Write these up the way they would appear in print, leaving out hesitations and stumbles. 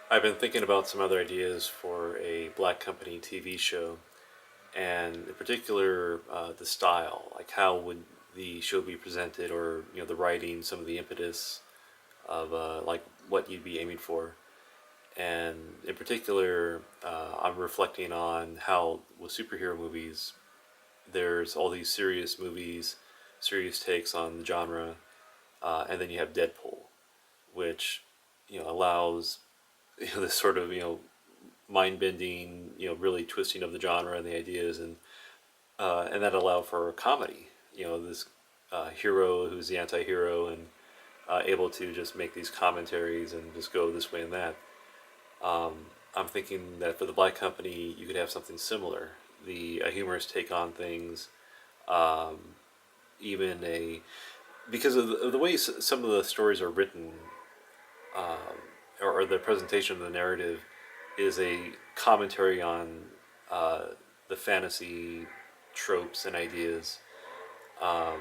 I've been thinking about some other ideas for a Black Company TV show, and in particular, the style. Like, how would the show be presented, or the writing, some of the impetus of like what you'd be aiming for. And in particular, I'm reflecting on how with superhero movies, there's all these serious movies, serious takes on the genre, and then you have Deadpool, which allows this sort of mind bending, really twisting of the genre and the ideas, and that allowed for comedy. This hero who's the anti-hero and able to just make these commentaries and just go this way and that. Um, I'm thinking that for the Black Company, you could have something similar. A humorous take on things, um, even a because of the way some of the stories are written, or the presentation of the narrative is a commentary on uh, the fantasy tropes and ideas, um,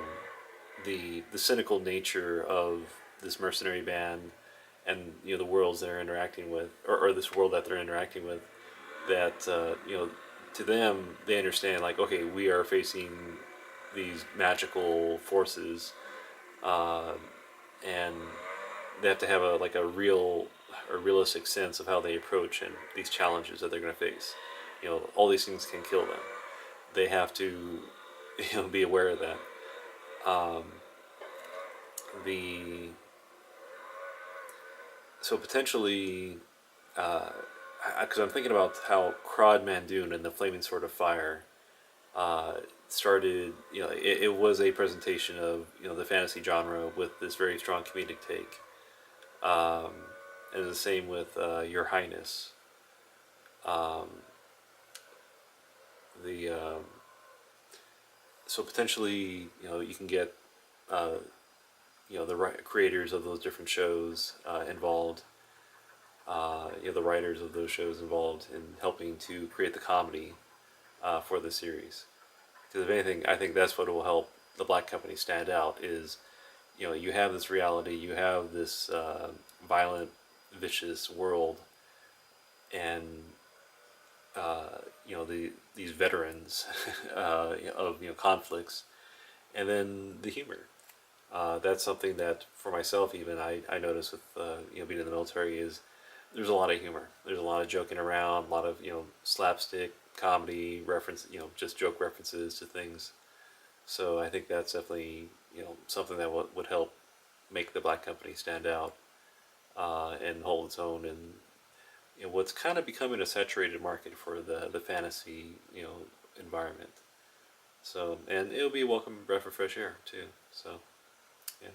the cynical nature of this mercenary band, and the worlds they're interacting with, or this world that they're interacting with. That to them, they understand, like, okay, we are facing these magical forces, uh, and they have to have a realistic sense of how they approach and these challenges that they're going to face. All these things can kill them. They have to be aware of that. Um, the so potentially, because I'm thinking about how Crod Mandoon and the Flaming Sword of Fire uh, started. It was a presentation of the fantasy genre with this very strong comedic take. Um, and the same with Your Highness. Um, the So potentially, you can get uh, the creators of those different shows involved. The writers of those shows involved in helping to create the comedy for the series. Because if anything, I think that's what will help the Black Company stand out. Is you have this reality, you have this violent, vicious world, and these veterans of conflicts, and then the humor. That's something that for myself, even I notice with being in the military, is there's a lot of humor. There's a lot of joking around, a lot of slapstick comedy reference, just joke references to things. So I think that's definitely something that would help make the Black Company stand out and hold its own in what's kind of becoming a saturated market for the fantasy environment. So, and it'll be a welcome breath of fresh air too. So yeah.